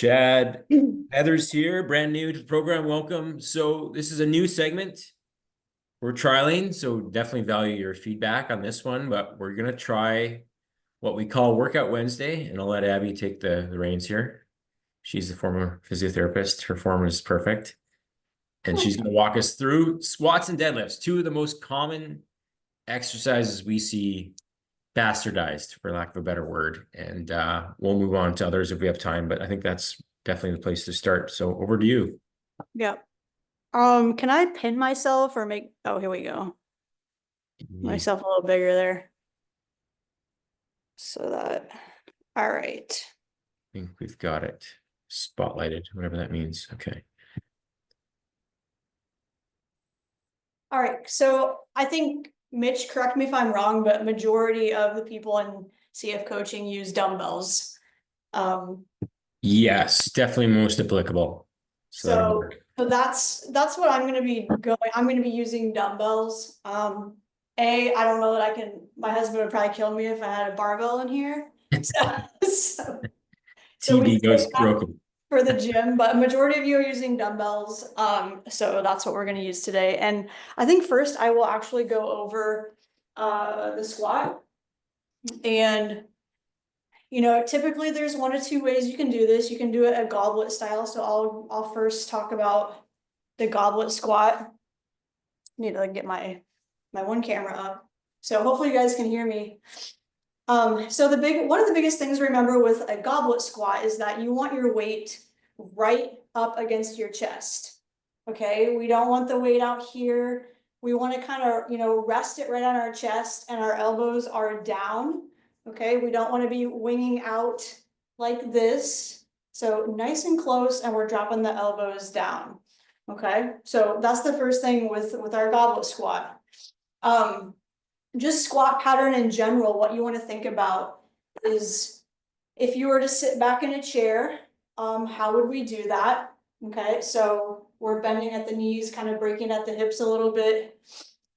Chad, Heather's here, brand new to the program. Welcome. So this is a new segment we're trialing, so definitely value your feedback on this one, but we're going to try what we call Workout Wednesday, and I'll let Abby take the reins here. She's the former physiotherapist. Her form is perfect. And she's going to walk us through squats and deadlifts, two of the most common exercises we see bastardized, for lack of a better word. And we'll move on to others if we have time, but I think that's definitely the place to start. So over to you. Yep. Can I pin myself or oh, here we go. Myself a little bigger there. So that, all right. I think we've got it spotlighted, whatever that means. Okay. All right. So I think, Mitch, correct me if I'm wrong, but majority of the people in CF coaching use dumbbells. Yes, definitely most applicable. So that's what I'm going to be going. I'm going to be using dumbbells. I don't know that my husband would probably kill me if I had a barbell in here. So we TB goes broken for the gym, but a majority of you are using dumbbells. So that's what we're going to use today. And I think first I will actually go over the squat. And typically there's one or two ways you can do this. You can do it a goblet style. So I'll first talk about the goblet squat. Need to get my one camera up. So hopefully you guys can hear me. So one of the biggest things to remember with a goblet squat is that you want your weight right up against your chest. Okay, we don't want the weight out here. We want to kind of, rest it right on our chest and our elbows are down. Okay, we don't want to be winging out like this. So nice and close, and we're dropping the elbows down. Okay, so that's the first thing with our goblet squat. Just squat pattern in general, what you want to think about is if you were to sit back in a chair, how would we do that? Okay, so we're bending at the knees, kind of breaking at the hips a little bit.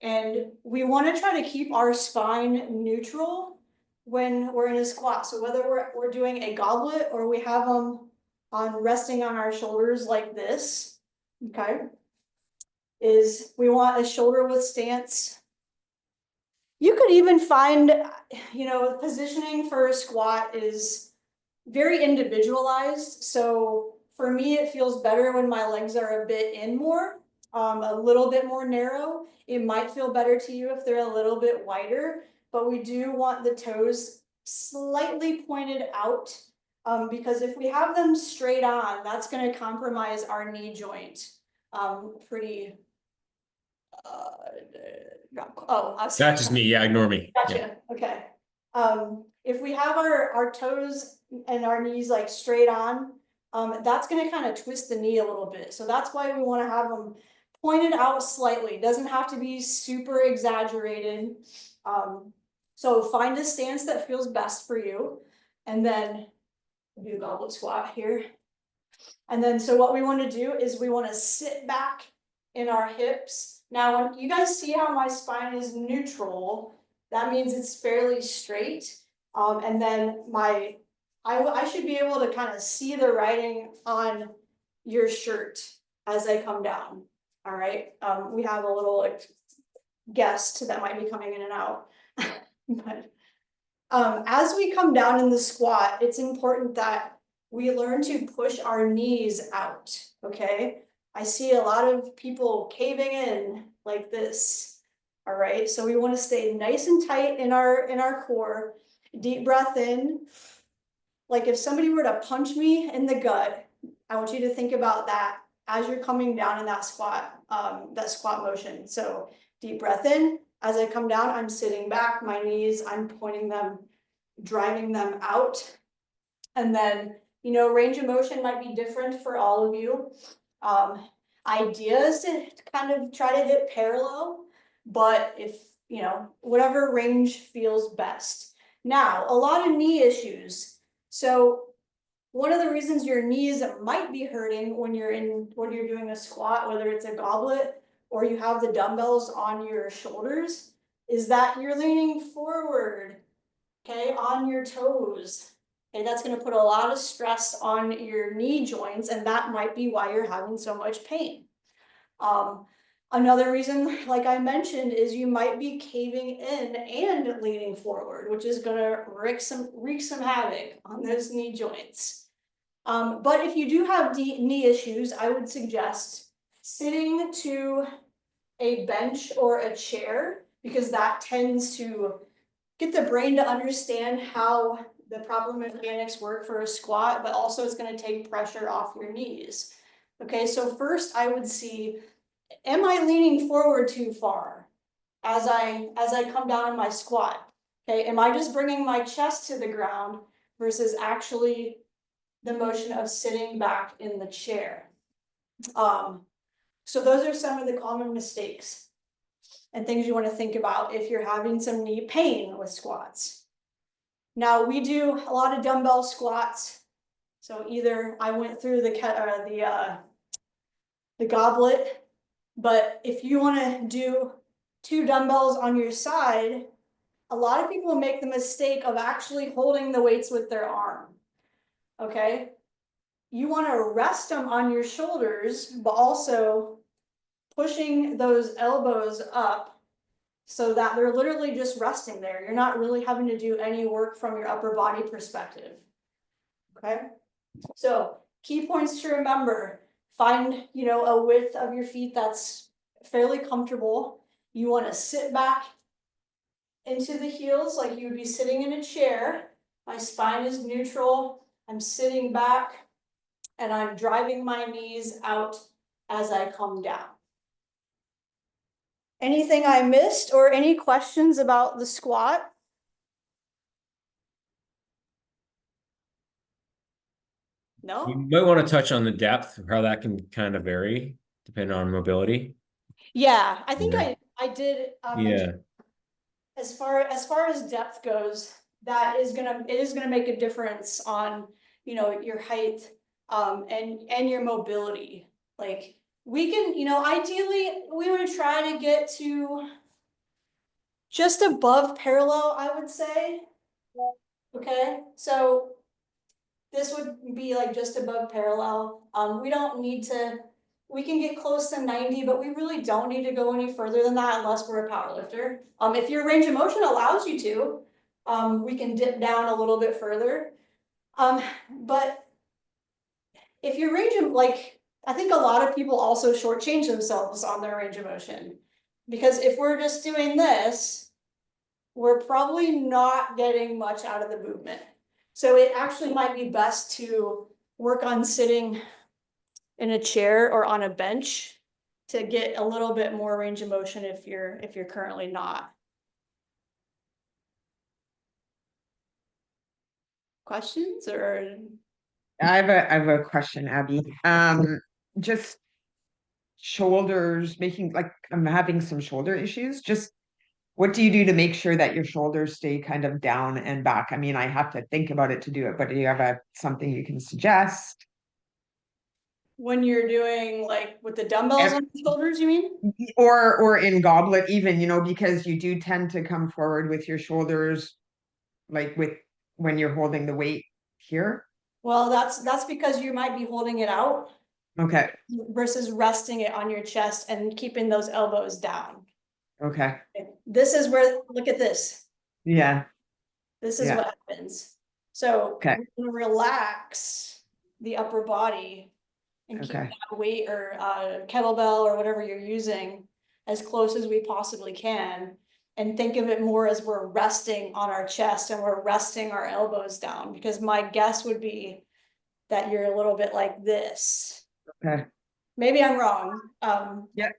And we want to try to keep our spine neutral when we're in a squat. So whether we're doing a goblet or we have them resting on our shoulders like this, okay, is we want a shoulder width stance. You could even find, positioning for a squat is very individualized. So for me, it feels better when my legs are a bit in more, a little bit more narrow. It might feel better to you if they're a little bit wider, but we do want the toes slightly pointed out, because if we have them straight on, that's going to compromise our knee joint pretty. That's just me. Yeah, ignore me. Gotcha. Yeah. Okay. If we have our toes and our knees like straight on, that's going to kind of twist the knee a little bit. So that's why we want to have them pointed out slightly. It doesn't have to be super exaggerated. So find a stance that feels best for you, and then do a goblet squat here. And then, so what we want to do is we want to sit back in our hips. Now, when you guys see how my spine is neutral, that means it's fairly straight. And then I should be able to kind of see the writing on your shirt as I come down. All right. We have a little guest that might be coming in and out. But as we come down in the squat, it's important that we learn to push our knees out. Okay. I see a lot of people caving in like this. All right, so we want to stay nice and tight in our core. Deep breath in. Like if somebody were to punch me in the gut, I want you to think about that as you're coming down in that squat motion. So deep breath in. As I come down, I'm sitting back, my knees, I'm pointing them, driving them out. And then, range of motion might be different for all of you. Idea is to kind of try to hit parallel, but if, whatever range feels best. Now, a lot of knee issues. So one of the reasons your knees might be hurting when you're doing a squat, whether it's a goblet or you have the dumbbells on your shoulders, is that you're leaning forward, okay, on your toes. Okay, that's gonna put a lot of stress on your knee joints, and that might be why you're having so much pain. Another reason, like I mentioned, is you might be caving in and leaning forward, which is gonna wreak some havoc on those knee joints. But if you do have knee issues, I would suggest sitting to a bench or a chair, because that tends to get the brain to understand how the proper mechanics work for a squat, but also it's going to take pressure off your knees. Okay, so first I would see, am I leaning forward too far as I come down in my squat? Okay, am I just bringing my chest to the ground versus actually the motion of sitting back in the chair? So those are some of the common mistakes and things you want to think about if you're having some knee pain with squats. Now we do a lot of dumbbell squats. So either I went through the goblet, but if you want to do 2 dumbbells on your side, a lot of people make the mistake of actually holding the weights with their arm. Okay, you want to rest them on your shoulders, but also pushing those elbows up so that they're literally just resting there. You're not really having to do any work from your upper body perspective. Okay, so key points to remember: find, a width of your feet that's fairly comfortable. You want to sit back into the heels like you would be sitting in a chair. My spine is neutral. I'm sitting back and I'm driving my knees out as I come down. Anything I missed or any questions about the squat? You No? might want to touch on the depth, how that can kind of vary depending on mobility. Yeah, I think Yeah. I did mention, Yeah. as far as depth goes, it is gonna make a difference on, your height, and your mobility. Like, we can, ideally we would try to get to just above parallel, I would say. Okay, so this would be like just above parallel. We don't need to, we can get close to 90, but we really don't need to go any further than that unless we're a powerlifter. If your range of motion allows you to, we can dip down a little bit further. But if your range of, I think a lot of people also shortchange themselves on their range of motion. Because if we're just doing this, we're probably not getting much out of the movement. So it actually might be best to work on sitting in a chair or on a bench to get a little bit more range of motion if you're currently not. Questions or? I have a question, Abby. Just shoulders, making like I'm having some shoulder issues. Just what do you do to make sure that your shoulders stay kind of down and back? I mean, I have to think about it to do it, but do you have something you can suggest? When you're doing like with the dumbbells on the shoulders, you mean? Or in goblet even, because you do tend to come forward with your shoulders like with when you're holding the weight here. Well, that's because you might be holding it out Okay. versus resting it on your chest and keeping those elbows down. Okay. This is where, look at this. Yeah. This is Yeah. what happens. So Okay. we're gonna relax the upper body and keep Okay. that weight or kettlebell or whatever you're using as close as we possibly can. And think of it more as we're resting on our chest and we're resting our elbows down, because my guess would be that you're a little bit like this. Okay. Maybe I'm wrong. Yeah.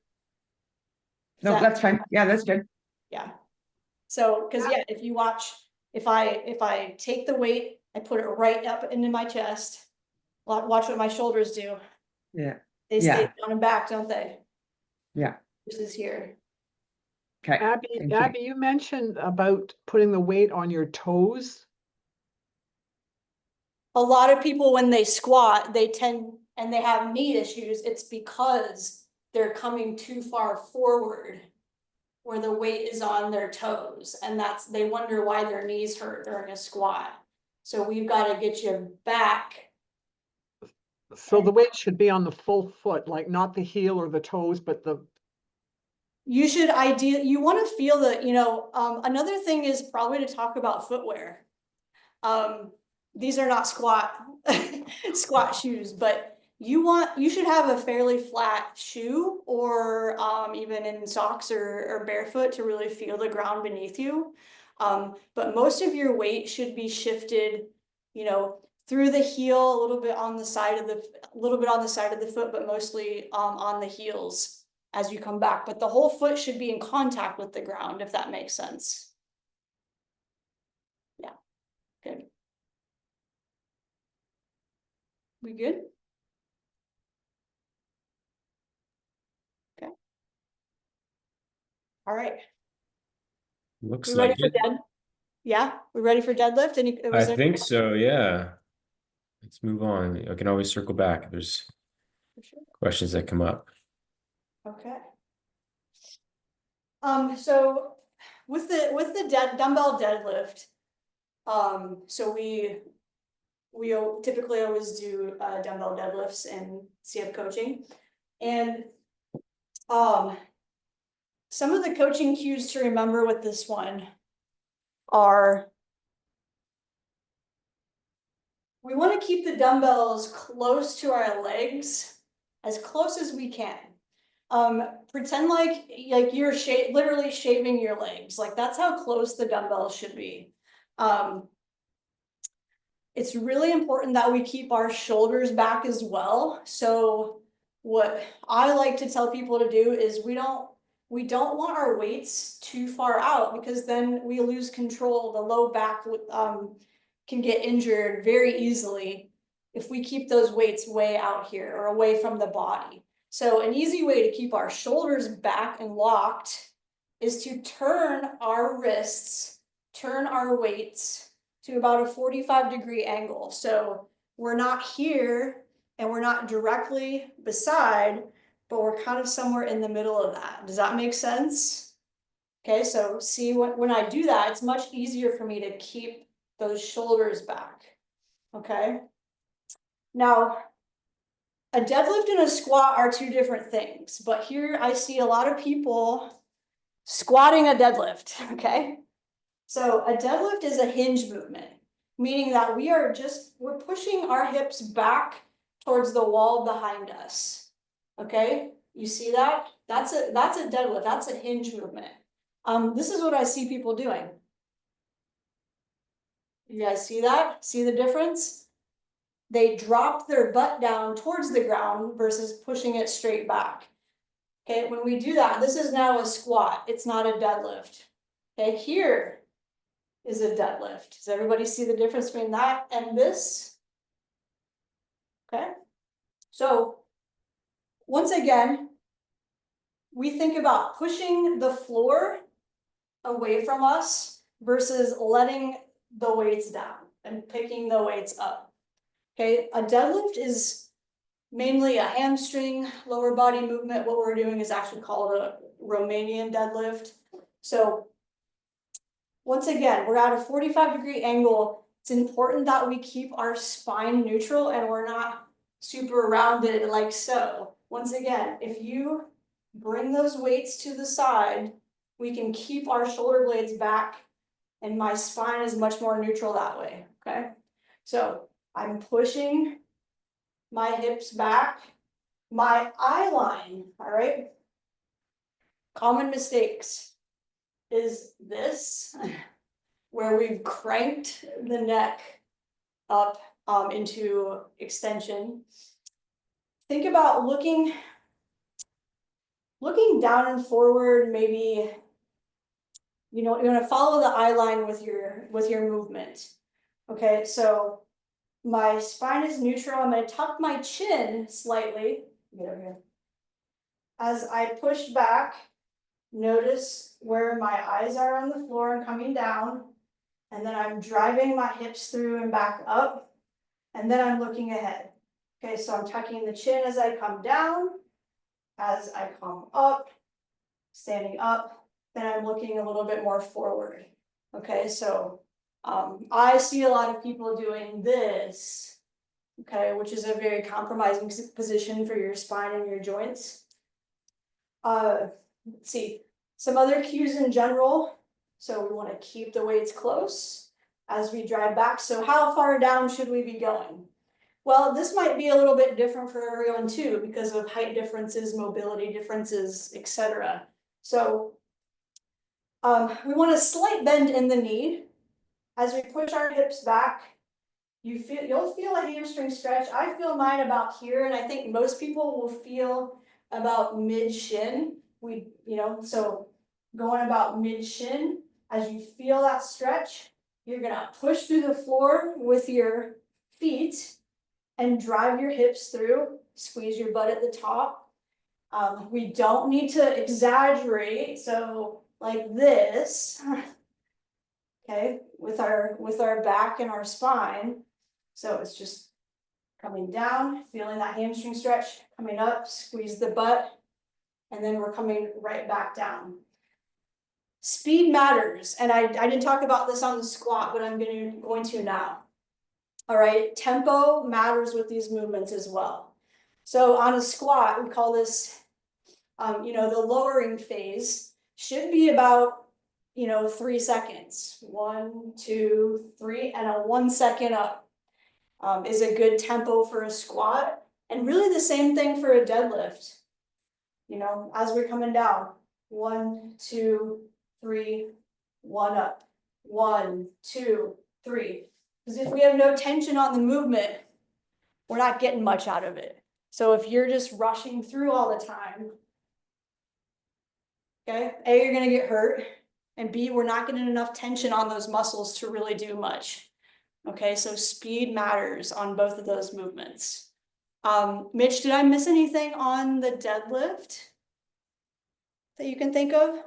No, that's fine. Yeah, that's good. Yeah. So, because yeah, if you watch, if I take the weight, I put it right up into my chest. Watch what my shoulders do. Yeah. They Yeah. stay down and back, don't they? Yeah. Versus here. Okay. Abby, Thank you. Abby, you mentioned about putting the weight on your toes. A lot of people, when they squat, they tend, and they have knee issues, it's because they're coming too far forward where the weight is on their toes, and they wonder why their knees hurt during a squat. So we've gotta get you back. So the weight should be on the full foot, like not the heel or the toes, but the, You should you wanna feel the, another thing is probably to talk about footwear. These are not squat, squat shoes, but you should have a fairly flat shoe or, even in socks or barefoot to really feel the ground beneath you. But most of your weight should be shifted, through the heel, a little bit on the side of the foot, but mostly, on the heels as you come back, but the whole foot should be in contact with the ground, if that makes sense. Yeah, good. We good? Okay. All right. Looks We ready like for it. dead? Yeah, we ready for deadlift? I think so, yeah. Let's move on. I can always circle back if there's For sure. questions that come up. Okay. So with the dumbbell deadlift, so we typically always do dumbbell deadlifts in CF coaching, and some of the coaching cues to remember with this one are we want to keep the dumbbells close to our legs, as close as we can. Pretend like you're literally shaving your legs. Like that's how close the dumbbells should be. It's really important that we keep our shoulders back as well. So what I like to tell people to do is we don't want our weights too far out, because then we lose control. The low back can get injured very easily if we keep those weights way out here or away from the body. So an easy way to keep our shoulders back and locked is to turn our wrists, turn our weights to about a 45-degree angle. So we're not here and we're not directly beside, but we're kind of somewhere in the middle of that. Does that make sense? Okay, so see when I do that, it's much easier for me to keep those shoulders back. Okay. Now, a deadlift and a squat are two different things, but here I see a lot of people squatting a deadlift, okay? So a deadlift is a hinge movement, meaning that we're pushing our hips back towards the wall behind us, okay? You see that? That's a deadlift, that's a hinge movement. This is what I see people doing. You guys see that? See the difference? They drop their butt down towards the ground versus pushing it straight back. Okay, when we do that, this is now a squat. It's not a deadlift. Okay, here is a deadlift. Does everybody see the difference between that and this? Okay, so once again, we think about pushing the floor away from us versus letting the weights down and picking the weights up. Okay, a deadlift is mainly a hamstring lower body movement. What we're doing is actually called a Romanian deadlift. So once again, we're at a 45-degree angle. It's important that we keep our spine neutral and we're not super rounded like so. Once again, if you bring those weights to the side, we can keep our shoulder blades back and my spine is much more neutral that way, okay? So I'm pushing my hips back, my eye line, all right? Common mistakes is this, where we've cranked the neck up into extension. Think about looking down and forward, maybe, you're gonna follow the eye line with your movement. Okay, so my spine is neutral. I'm gonna tuck my chin slightly. Get over here. As I push back, notice where my eyes are on the floor and coming down. And then I'm driving my hips through and back up. And then I'm looking ahead. Okay, so I'm tucking the chin as I come down. As I come up, standing up, then I'm looking a little bit more forward. Okay, so I see a lot of people doing this, okay, which is a very compromising position for your spine and your joints. Let's see, some other cues in general. So we want to keep the weights close as we drive back. So how far down should we be going? Well, this might be a little bit different for everyone too, because of height differences, mobility differences, etc. So we want a slight bend in the knee. As we push our hips back, you'll feel a hamstring stretch. I feel mine about here, and I think most people will feel about mid shin. So going about mid shin, as you feel that stretch, you're gonna push through the floor with your feet and drive your hips through, squeeze your butt at the top. We don't need to exaggerate, so like this, okay, with our back and our spine. So it's just coming down, feeling that hamstring stretch, coming up, squeeze the butt, and then we're coming right back down. Speed matters, and I didn't talk about this on the squat, but I'm going to now. All right, tempo matters with these movements as well. So on a squat, we call this, the lowering phase should be about, 3 seconds. 1, 2, 3, and a 1 second up is a good tempo for a squat. And really the same thing for a deadlift. As we're coming down, 1, 2, 3, 1 up, 1, 2, 3. Because if we have no tension on the movement, we're not getting much out of it. So if you're just rushing through all the time, okay, A, you're gonna get hurt, and B, we're not getting enough tension on those muscles to really do much. Okay, so speed matters on both of those movements. Mitch, did I miss anything on the deadlift that you can think of?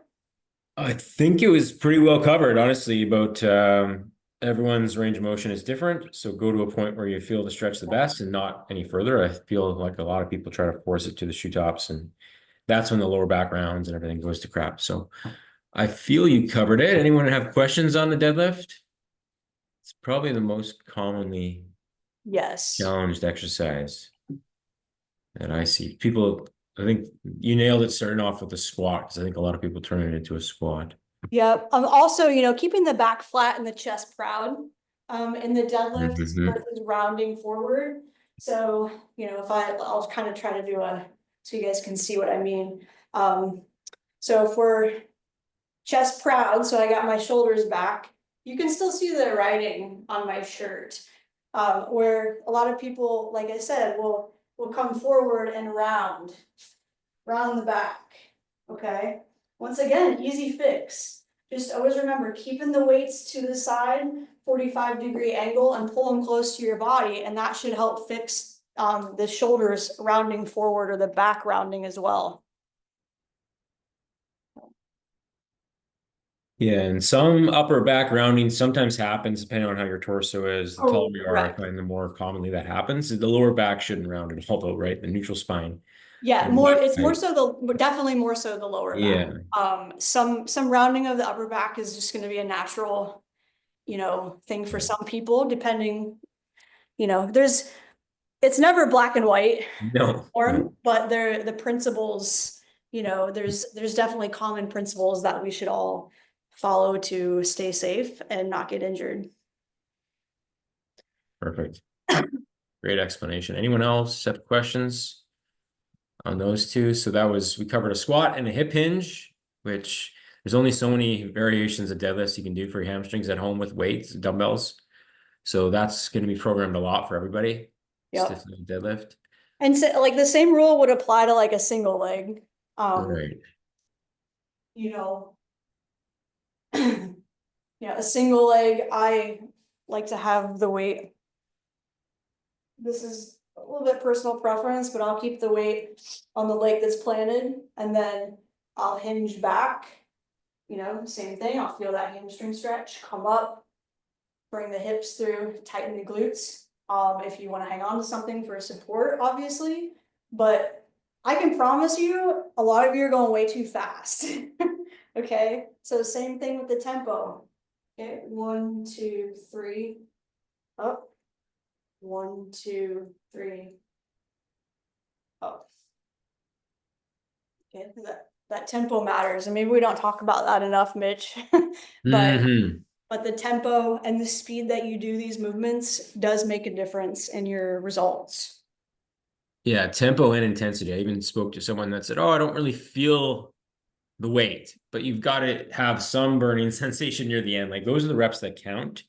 I think it was pretty well covered, honestly, about everyone's range of motion is different. So go to a point where you feel the stretch the best and not any further. I feel like a lot of people try to force it to the shoe tops, and that's when the lower back rounds and everything goes to crap. So I feel you covered it. Anyone have questions on the deadlift? It's probably the most commonly challenged exercise that I see. People, I think you nailed it starting off with the squat, because I think a lot of people turn it into a squat. Yeah. Also, keeping the back flat and the chest proud. In the deadlift versus rounding forward. So, I'll kind of try to do so you guys can see what I mean. So if we're chest proud, so I got my shoulders back, you can still see the writing on my shirt. Where a lot of people, like I said, will come forward and round the back. Okay. Once again, easy fix. Just always remember keeping the weights to the side, 45-degree angle, and pull them close to your body, and that should help fix the shoulders rounding forward or the back rounding as well. Yeah, and some upper back rounding sometimes happens depending on how your torso is. The taller you are, I find the more commonly that happens. The lower back shouldn't round at all, though, right? The neutral spine. Yeah, definitely more so the lower back. Some rounding of the upper back is just going to be a natural, thing for some people, depending, it's never black and white. No. But the principles, there's definitely common principles that we should all follow to stay safe and not get injured. Perfect. Great explanation. Anyone else have questions on those two? So we covered a squat and a hip hinge, which there's only so many variations of deadlifts you can do for your hamstrings at home with weights, dumbbells. So that's going to be programmed a lot for everybody. Stiff deadlift. And so, like, the same rule would apply to like a single leg. Right. A single leg, I like to have the weight. This is a little bit personal preference, but I'll keep the weight on the leg that's planted, and then I'll hinge back. Same thing. I'll feel that hamstring stretch, come up, bring the hips through, tighten the glutes. If you want to hang on to something for support, obviously, but I can promise you a lot of you are going way too fast. Okay, so same thing with the tempo. Okay, 1, 2, 3. Up. 1, 2, 3. Up. Okay, that tempo matters, and maybe we don't talk about that enough, Mitch. But Mhm. but the tempo and the speed that you do these movements does make a difference in your results. Yeah, tempo and intensity. I even spoke to someone that said, "Oh, I don't really feel the weight," but you've got to have some burning sensation near the end. Like those are the reps that count.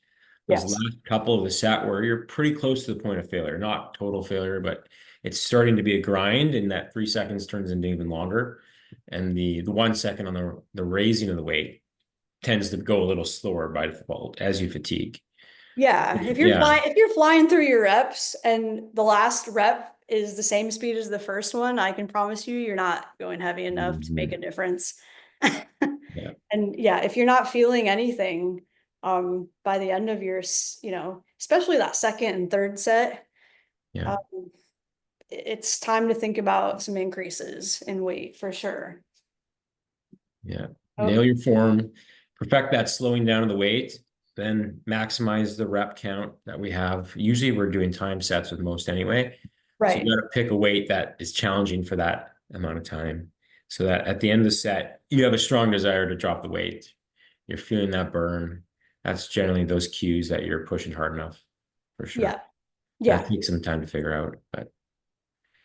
Those Yes. last couple of the set where you're pretty close to the point of failure, not total failure, but it's starting to be a grind, and that 3 seconds turns into even longer. And the 1 second on the raising of the weight tends to go a little slower by default as you fatigue. Yeah, Yeah. if you're flying through your reps and the last rep is the same speed as the first one, I can promise you, you're not going heavy enough to make a difference. Yeah. And yeah, if you're not feeling anything, by the end of your, especially that second and third set, Yeah. it's time to think about some increases in weight for sure. Yeah. Oh. Nail your form, perfect that slowing down of the weight, then maximize the rep count that we have. Usually we're doing time sets with most anyway. So Right. you got to pick a weight that is challenging for that amount of time. So that at the end of the set, you have a strong desire to drop the weight. You're feeling that burn. That's generally those cues that you're pushing hard enough for sure. Yeah. That Yeah. takes some time to figure out, but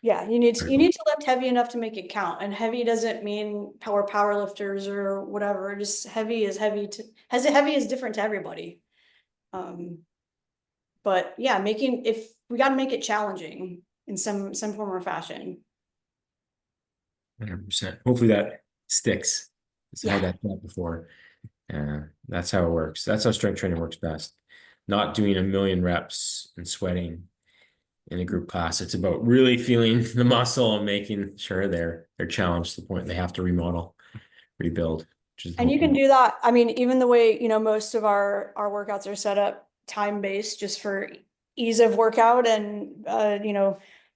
Yeah, you need to lift heavy enough to make it count. And heavy doesn't mean power lifters or whatever. Just heavy is heavy heavy is different to everybody. But yeah, if we got to make it challenging in some form or fashion. 100%. Hopefully that sticks. It's had that thought before. That's how it works. That's how strength training works best. Not doing a million reps and sweating in a group class. It's about really feeling the muscle and making sure they're challenged to the point they have to remodel, rebuild. Which is And you can do that. I mean, even the way, most of our workouts are set up time-based just for ease of workout and,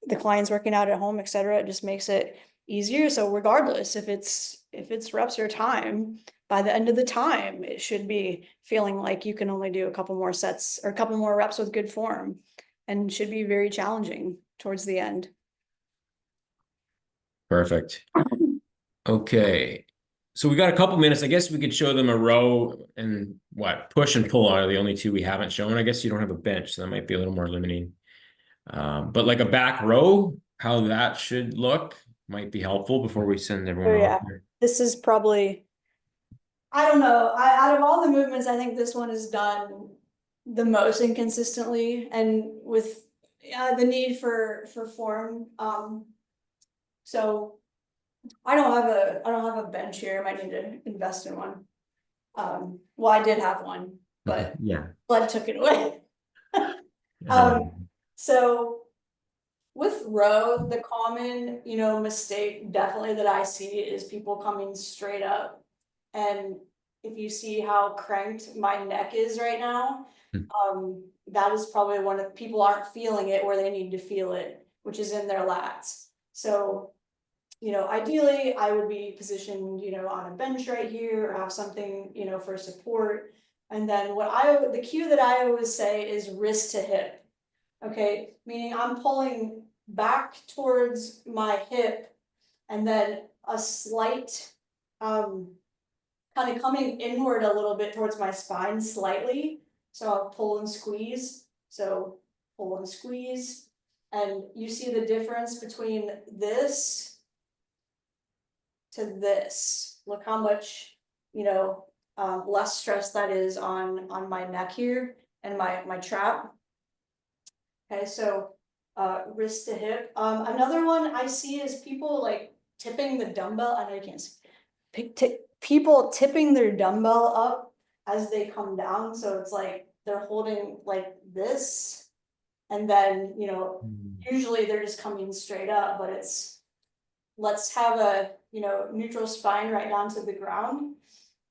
the clients working out at home, et cetera, it just makes it easier. So regardless, if it's reps or time, by the end of the time, it should be feeling like you can only do a couple more sets or a couple more reps with good form and should be very challenging towards the end. perfect. Okay. So we got a couple minutes. I guess we could show them a row and push and pull are the only two we haven't shown. I guess you don't have a bench, so that might be a little more limiting. But like a back row, how that should look might be helpful before we send everyone Oh off yeah, here. this is probably, I don't know, out of all the movements, I think this one is done the most inconsistently and with the need for form. So I don't have a bench here. I might need to invest in one. Well, I did have one, but Yeah. blood took it away. Um, So with row, the common, mistake definitely that I see is people coming straight up. And if you see how cranked my neck is right now, that is probably one of people aren't feeling it where they need to feel it, which is in their lats. So, ideally I would be positioned, on a bench right here or have something, for support. And then the cue that I always say is wrist to hip. Okay, meaning I'm pulling back towards my hip and then a slight, kind of coming inward a little bit towards my spine slightly. So I'll pull and squeeze. So pull and squeeze. And you see the difference between this to this. Look how much, less stress that is on my neck here and my trap. Okay, so wrist to hip. Another one I see is people like tipping the dumbbell. I know you can't see. People tipping their dumbbell up as they come down. So it's like they're holding like this. And then, usually they're just coming straight up, but let's have a, neutral spine right down to the ground.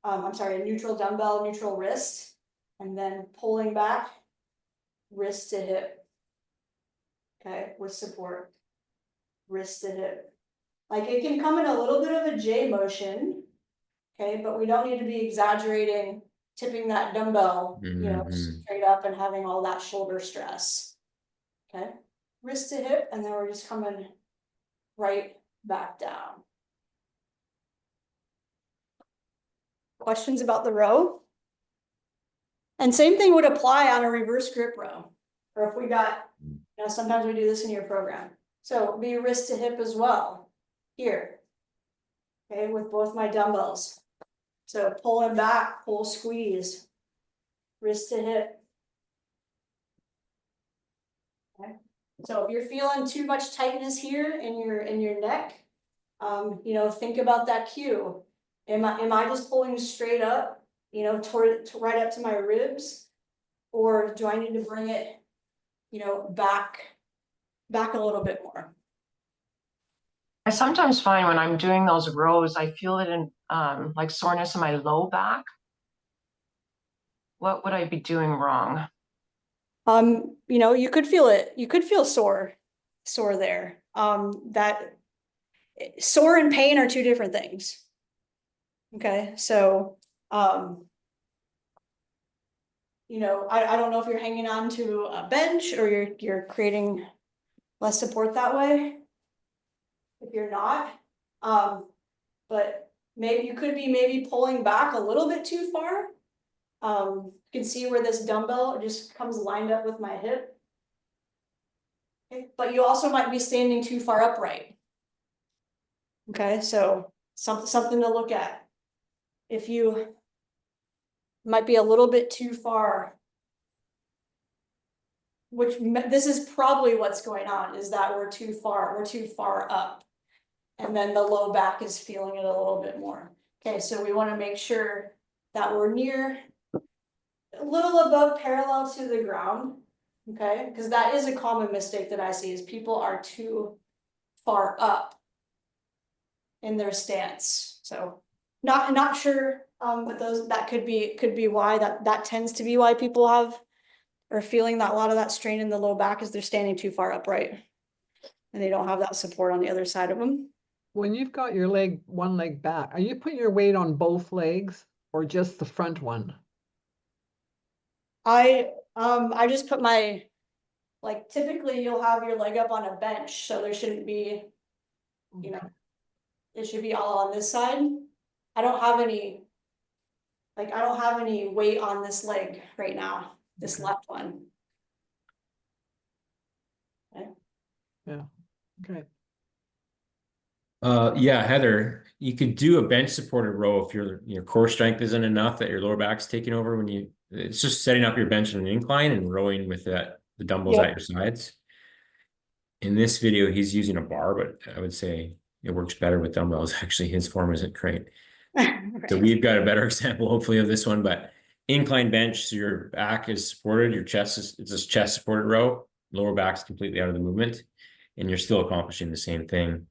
I'm sorry, a neutral dumbbell, neutral wrist, and then pulling back, wrist to hip. Okay, with support, wrist to hip. Like it can come in a little bit of a J motion, okay, but we don't need to be exaggerating tipping that dumbbell, you know, Mhm. straight up and having all that shoulder stress. Okay, wrist to hip, and then we're just coming right back down. Questions about the row? And same thing would apply on a reverse grip row. Or if we got, you know, sometimes we do this in your program. So be wrist to hip as well, here. Okay, with both my dumbbells. So pulling back, pull, squeeze. Wrist to hip. Okay, so if you're feeling too much tightness here in your neck, you know, think about that cue. Am I just pulling straight up, you know, right up to my ribs? Or do I need to bring it, you know, back a little bit more? I sometimes find when I'm doing those rows, I feel it in like soreness in my low back. What would I be doing wrong? You know, you could feel it, you could feel sore there. That sore and pain are two different things. Okay, so you know, I don't know if you're hanging on to a bench or you're creating less support that way. If you're not, but maybe you could be maybe pulling back a little bit too far. You can see where this dumbbell just comes lined up with my hip. Okay, but you also might be standing too far upright. Okay, so something to look at. If you might be a little bit too far, which this is probably what's going on, is that we're too far up. And then the low back is feeling it a little bit more. Okay, so we want to make sure that we're near a little above parallel to the ground. Okay, because that is a common mistake that I see is people are too far up in their stance. So not sure, but that could be why that tends to be why people have or feeling that a lot of that strain in the low back is they're standing too far upright and they don't have that support on the other side of them. When you've got your one leg back, are you putting your weight on both legs or just the front one? I just put my, like, typically you'll have your leg up on a bench, so there shouldn't be, you know, it should be all on this side. I don't have any weight on this leg right now, this left one. Okay. Yeah, okay. Yeah, Heather, you could do a bench supported row if your core strength isn't enough that your lower back's taking over when it's just setting up your bench in an incline and rowing with the dumbbells Yep. at your sides. In this video, he's using a bar, but I would say it works better with dumbbells. Actually, his form isn't great. So Right. we've got a better example, hopefully, of this one, but incline bench, so your back is supported, your chest it's a chest supported row, lower back's completely out of the movement, and you're still accomplishing the same thing,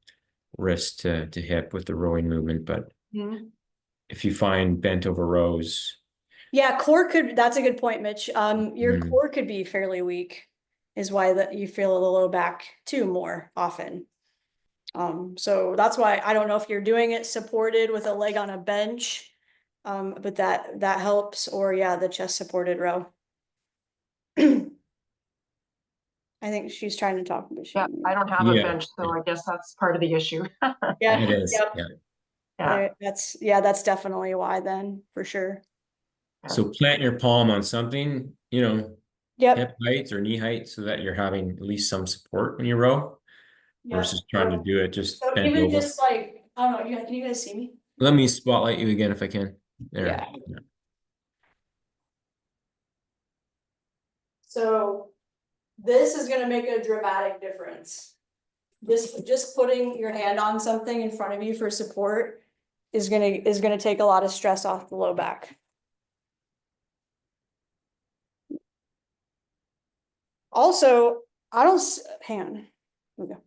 wrist to hip with the rowing movement. But Mhm. if you find bent over rows, Yeah, that's a good point, Mitch. Your core could be fairly weak, is why that you feel the low back too more often. So that's why I don't know if you're doing it supported with a leg on a bench, but that helps, or yeah, the chest supported row. I think she's trying to talk, but Yeah, I don't have a Yeah. bench, so I guess that's part of the issue. yeah, it is. yep. Yeah. Yeah. That's definitely why then, for sure. So plant your palm on something, Yep, hip height or knee height, so that you're having at least some support when you row yep. versus trying to do it just So bent even over. just like, I don't know, can you guys see me? Let me spotlight you again if I can. There. Yeah. So this is gonna make a dramatic difference. Just putting your hand on something in front of you for support is gonna take a lot of stress off the low back. Also, hang on. Here we go.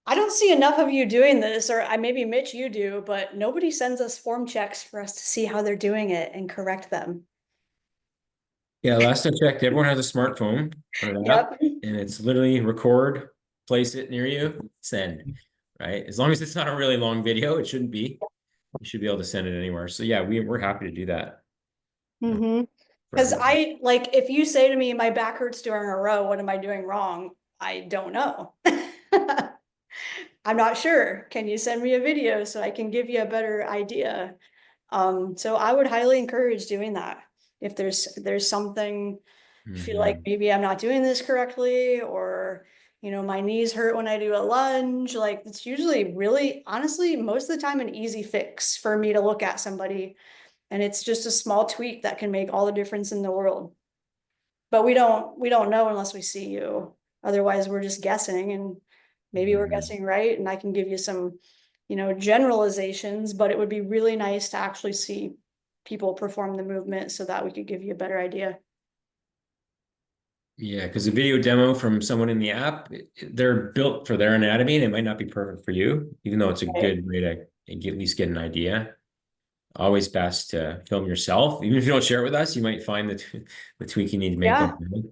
I don't see enough of you doing this, or maybe Mitch, you do, but nobody sends us form checks for us to see how they're doing it and correct them. Yeah, last I checked, everyone has a smartphone or an app, Yep. and it's literally record, place it near you, send, right? As long as it's not a really long video, it shouldn't be. You should be able to send it anywhere. So yeah, we're happy to do that. Mm-hmm. for Cause everybody. like, if you say to me, my back hurts during a row, what am I doing wrong? I don't know. I'm not sure. Can you send me a video so I can give you a better idea? So I would highly encourage doing that. If there's something, you feel like Mhm. maybe I'm not doing this correctly, or, my knees hurt when I do a lunge, like, it's usually really, honestly, most of the time an easy fix for me to look at somebody. And it's just a small tweak that can make all the difference in the world. But we don't know unless we see you. Otherwise, we're just guessing, and maybe we're Mhm. guessing right, and I can give you some, generalizations, but it would be really nice to actually see people perform the movement so that we could give you a better idea. Yeah, because a video demo from someone in the app, they're built for their anatomy and it might not be perfect for you, even though it's a Right? good way to at least get an idea. Always best to film yourself. Even if you don't share it with us, you might find the tweak you need to make Yeah, on film.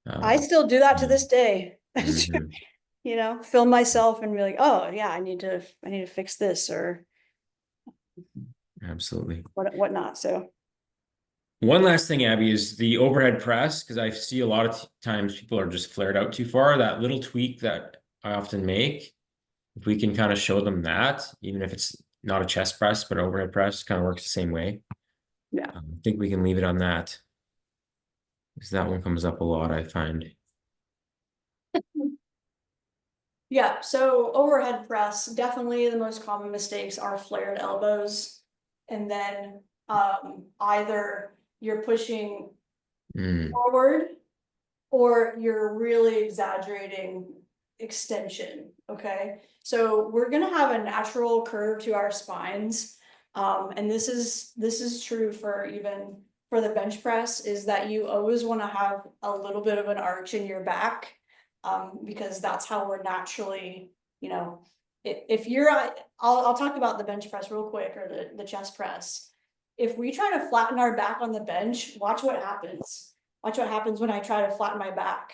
I Um, still do that to yeah. this day. Mhm. Film myself and be like, oh yeah, I need to fix this or Absolutely. whatnot. So One last thing, Abby, is the overhead press, because I see a lot of times people are just flared out too far. That little tweak that I often make, if we can kind of show them that, even if it's not a chest press, but overhead press kind of works the same way. yeah. I think we can leave it on that, because that one comes up a lot, I find. Yeah, so overhead press, definitely the most common mistakes are flared elbows. And then either you're pushing Mm, forward or you're really exaggerating extension, okay? So we're gonna have a natural curve to our spines. And this is true for even for the bench press, is that you always wanna have a little bit of an arch in your back. Because that's how we're naturally, if you're, I'll talk about the bench press real quick, or the chest press. If we try to flatten our back on the bench, watch what happens. Watch what happens when I try to flatten my back.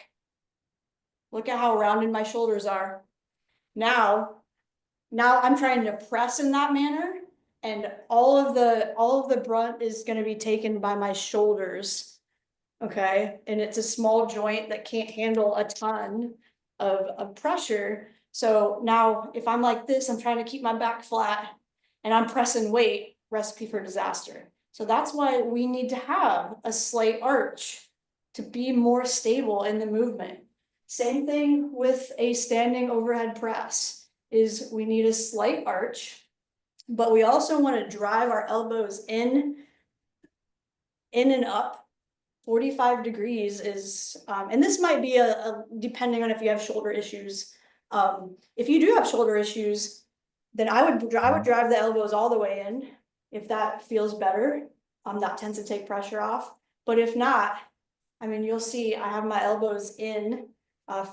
Look at how rounded my shoulders are. Now, now I'm trying to press in that manner, and all of the brunt is gonna be taken by my shoulders. Okay, and it's a small joint that can't handle a ton of pressure. So now if I'm like this, I'm trying to keep my back flat and I'm pressing weight, recipe for disaster. So that's why we need to have a slight arch to be more stable in the movement. Same thing with a standing overhead press, is we need a slight arch, but we also want to drive our elbows in and up. 45 degrees is, and this might be depending on if you have shoulder issues. If you do have shoulder issues, then I would drive the elbows all the way in, if that feels better. That tends to take pressure off. But if not, I mean, you'll see I have my elbows in,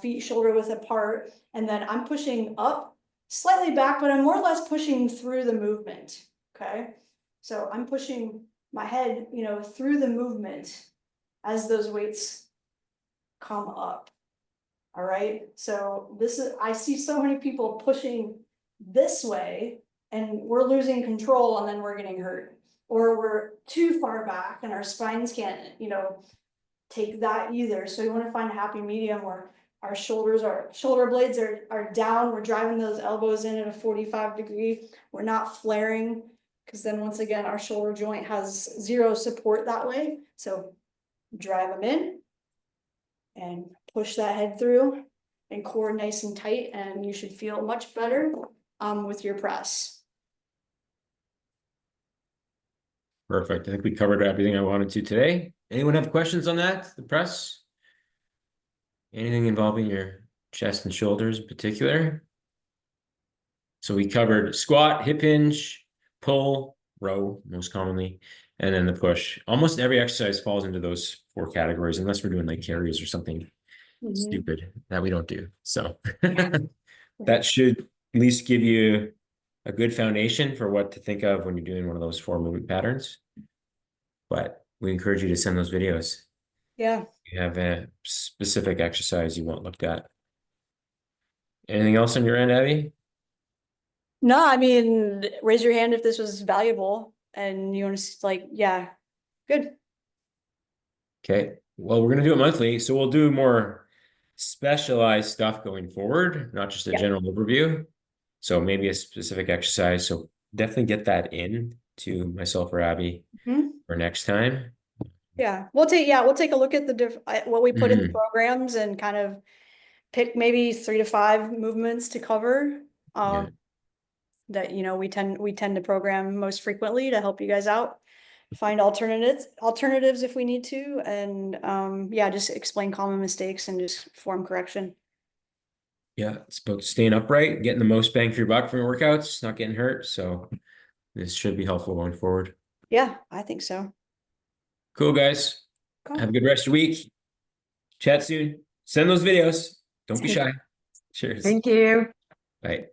feet shoulder width apart, and then I'm pushing up, slightly back, but I'm more or less pushing through the movement. Okay, so I'm pushing my head, through the movement as those weights come up. All right, so I see so many people pushing this way and we're losing control and then we're getting hurt. Or we're too far back and our spines can't, take that either. So you want to find a happy medium where our shoulder blades are down, we're driving those elbows in at a 45 degree, we're not flaring, because then once again, our shoulder joint has zero support that way. So drive them in and push that head through and core nice and tight, and you should feel much better with your press. perfect. I think we covered everything I wanted to today. Anyone have questions on that? The press? Anything involving your chest and shoulders in particular? So we covered squat, hip hinge, pull, row, most commonly, and then the push. Almost every exercise falls into those four categories, unless we're doing like carries or something stupid that we don't do. So that should at least give you a good foundation for what to think of when you're doing one of those four movement patterns. But we encourage you to send those videos. Yeah. If you have a specific exercise you want looked at. Anything else on your end, Abby? No, I mean, raise your hand if this was valuable and you want to, like, yeah, good. Okay, well, we're gonna do it monthly, so we'll do more specialized stuff going forward, not just a Yeah. general overview. So maybe a specific exercise, so definitely get that in to myself or Abby Mhm. for next time. Yeah, we'll take a look at the what we put in the Mhm. programs and kind of pick maybe 3 to 5 movements to cover. Yeah. That, you know, we tend to program most frequently to help you guys out. Find alternatives if we need to, and yeah, just explain common mistakes and just form correction. Yeah, it's about staying upright, getting the most bang for your buck from your workouts, not getting hurt. So this should be helpful going forward. Yeah, I think so. Cool, guys. Cool. Have a good rest of your week. Chat soon. Send those videos. Don't be shy. Cheers. Thank you. Bye.